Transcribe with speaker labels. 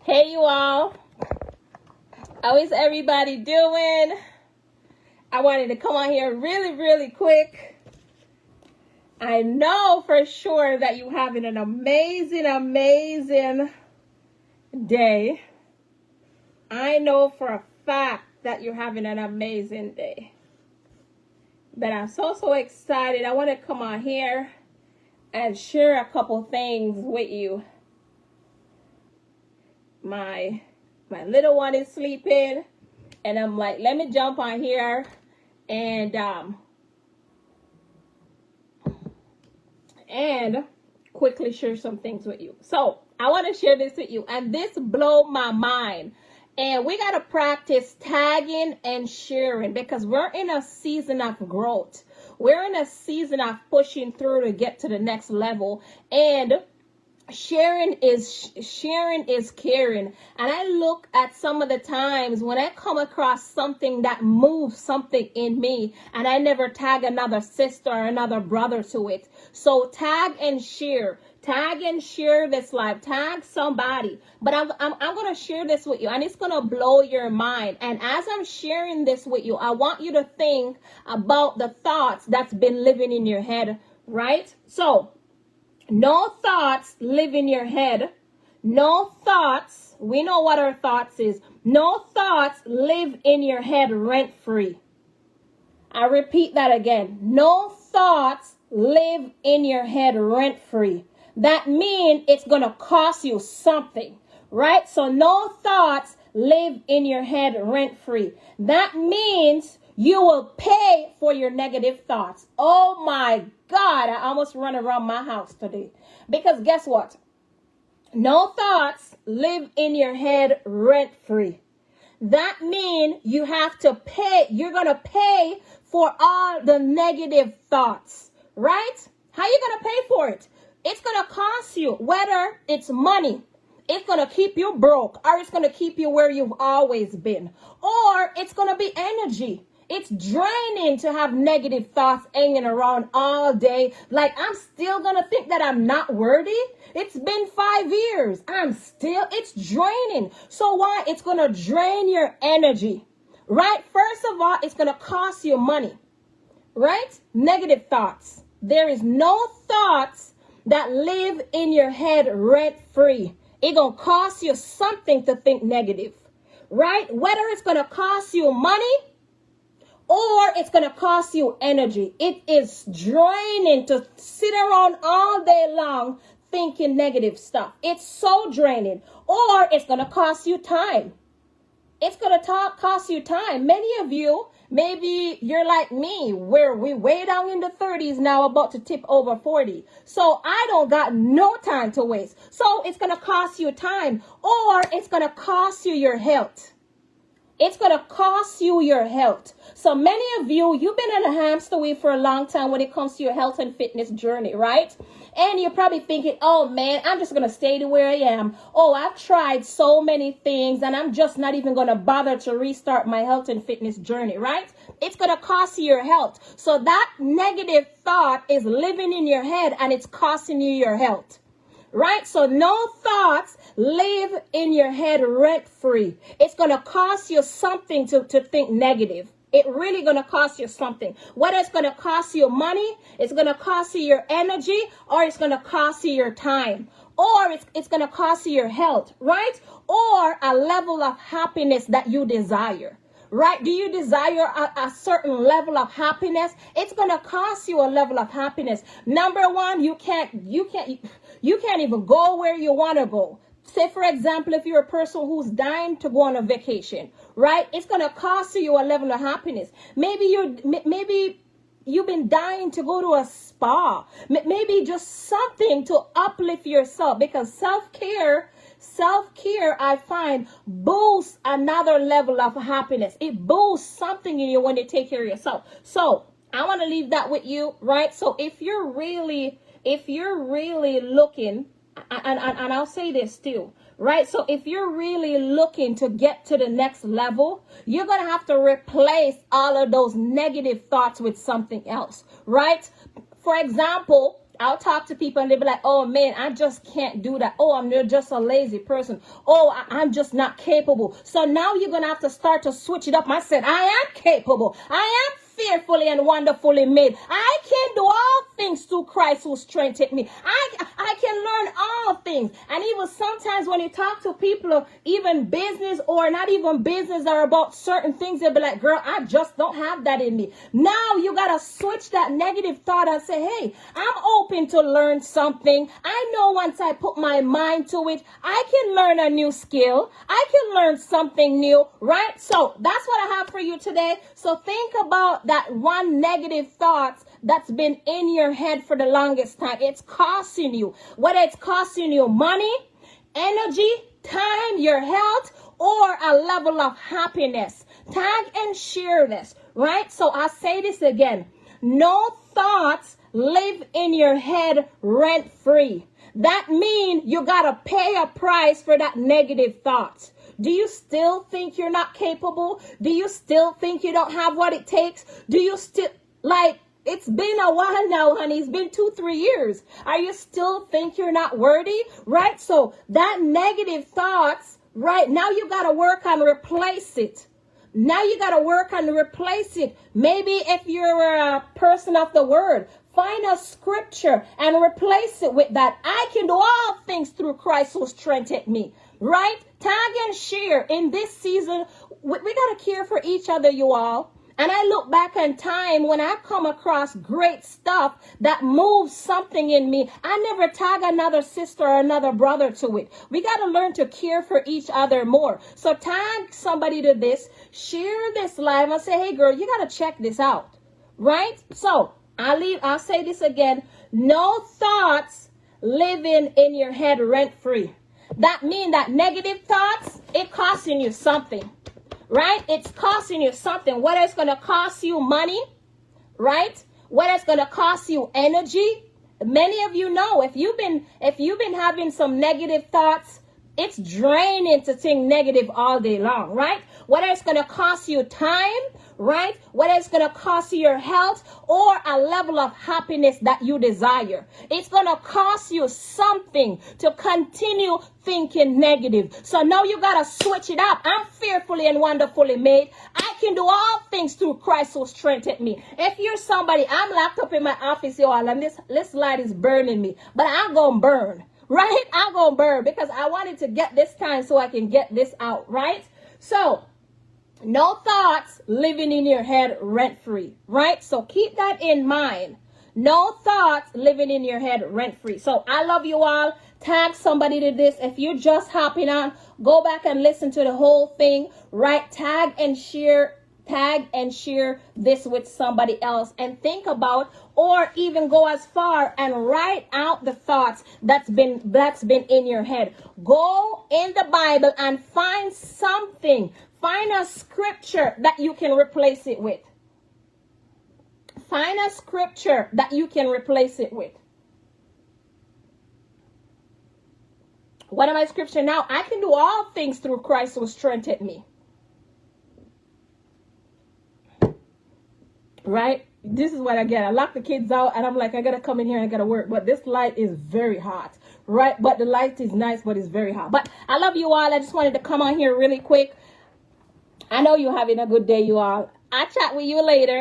Speaker 1: Hey, you all. How is everybody doing? I wanted to come on here really quick. I know for sure that you're having an amazing day. I know for a fact that you're having an amazing day. But I'm so excited. I want to come on here and share a couple things with you. My little one is sleeping, and I'm like, let me jump on here and quickly share some things with you. So I want to share this with you, and this blew my mind. And we got to practice tagging and sharing, because we're in a season of growth. We're in a season of pushing through to get to the next level. And sharing is caring. And I look at some of the times when I come across something that moves something in me, and I never tag another sister or another brother to it. So tag and share this live. Tag somebody. But I'm going to share this with you, and it's going to blow your mind. And as I'm sharing this with you, I want you to think about the thoughts that's been living in your head, right? So no thoughts live in your head. No thoughts. We know what our thoughts is. No thoughts live in your head rent free. I repeat that again. No thoughts live in your head rent free. That means it's going to cost you something, right? So no thoughts live in your head rent free. That means you will pay for your negative thoughts. Oh my God, I almost run around my house today. Because guess what? No thoughts live in your head rent free. That means you have to pay. You're going to pay for all the negative thoughts, right? How are you going to pay for it? It's going to cost you, whether it's money. It's going to keep you broke, or it's going to keep you where you've always been, or it's going to be energy. It's draining to have negative thoughts hanging around all day. Like, I'm still going to think that I'm not worthy. It's been 5 years. It's draining. So why? It's going to drain your energy, right? First of all, it's going to cost you money, right? Negative thoughts. There is no thoughts that live in your head rent free. It's going to cost you something to think negative, right? Whether it's going to cost you money or it's going to cost you energy. It is draining to sit around all day long thinking negative stuff. It's so draining. Or it's going to cost you time. It's going to cost you time. Many of you, maybe you're like me, where we way down in the 30s now, about to tip over 40. So I don't got no time to waste. So it's going to cost you time, or it's going to cost you your health. It's going to cost you your health. So many of you, you've been on a hamster wheel for a long time when it comes to your health and fitness journey, right? And you're probably thinking, oh man, I'm just going to stay where I am. Oh, I've tried so many things and I'm just not even going to bother to restart my health and fitness journey, right? It's going to cost you your health. So that negative thought is living in your head and it's costing you your health. Right? So no thoughts live in your head rent free. It's going to cost you something to think negative. It's really going to cost you something. Whether it's going to cost you money, it's going to cost you your energy, or it's going to cost you your time, or it's going to cost you your health, right? Or a level of happiness that you desire. Right? Do you desire a certain level of happiness? It's going to cost you a level of happiness. Number one, you can't even go where you want to go. Say, for example, if you're a person who's dying to go on a vacation, right? It's going to cost you a level of happiness. Maybe you've been dying to go to a spa. Maybe just something to uplift yourself, because self-care, I find, boosts another level of happiness. It boosts something in you when you take care of yourself. So I want to leave that with you, right? So if you're really looking, and I'll say this too, right? So if you're really looking to get to the next level, you're going to have to replace all of those negative thoughts with something else, right? For example, I'll talk to people and they'll be like, oh man, I just can't do that. Oh, I'm just a lazy person. Oh, I'm just not capable. So now you're going to have to start to switch it up. I said, I am capable. I am fearfully and wonderfully made. I can do all things through Christ who strengthened me. I can learn all things. And even sometimes when you talk to people, even business or not even business, are about certain things, they'll be like, girl, I just don't have that in me. Now you got to switch that negative thought and say, hey, I'm open to learn something. I know once I put my mind to it, I can learn a new skill. I can learn something new, right? So that's what I have for you today. So think about that one negative thought that's been in your head for the longest time. It's costing you, whether it's costing you money, energy, time, your health, or a level of happiness. Tag and share this, right? So I'll say this again. No thoughts live in your head rent free. That means you got to pay a price for that negative thought. Do you still think you're not capable? Do you still think you don't have what it takes? Do you still, like, it's been a while now, honey. It's been 2-3 years. Are you still think you're not worthy? Right? So that negative thoughts, right? Now you got to work on replace it. Now you got to work on replace it. Maybe if you're a person of the word, find a scripture and replace it with that. I can do all things through Christ who strengthened me. Right? Tag and share. In this season, we got to care for each other, you all. And I look back in time when I come across great stuff that moves something in me. I never tag another sister or another brother to it. We got to learn to care for each other more. So tag somebody to this, share this live and say, hey girl, you got to check this out. Right? So I'll say this again. No thoughts living in your head rent free. That means that negative thoughts, it costing you something, right? It's costing you something. Whether it's going to cost you money, right? Whether it's going to cost you energy. Many of you know if you've been having some negative thoughts, it's draining to think negative all day long, right? Whether it's going to cost you time, right? Whether it's going to cost you your health or a level of happiness that you desire. It's going to cost you something to continue thinking negative. So now you got to switch it up. I'm fearfully and wonderfully made. I can do all things through Christ who strengthened me. If you're somebody, I'm locked up in my office, y'all, and this light is burning me, but I'm going to burn. Right? I'm going to burn because I wanted to get this time so I can get this out. Right? So no thoughts living in your head rent free. Right? So keep that in mind. No thoughts living in your head rent free. So I love you all. Tag somebody to this. If you're just hopping on, go back and listen to the whole thing. Right? Tag and share this with somebody else and think about, or even go as far and write out the thoughts that's been in your head. Go in the Bible and find something. Find a scripture that you can replace it with. Find a scripture that you can replace it with. What am I scripture now? I can do all things through Christ who strengthened me. Right? This is what I get. I lock the kids out and I'm like, I got to come in here and I got to work. But this light is very hot. Right? But the light is nice, but it's very hot. But I love you all. I just wanted to come on here really quick. I know you're having a good day, you all. I'll chat with you later.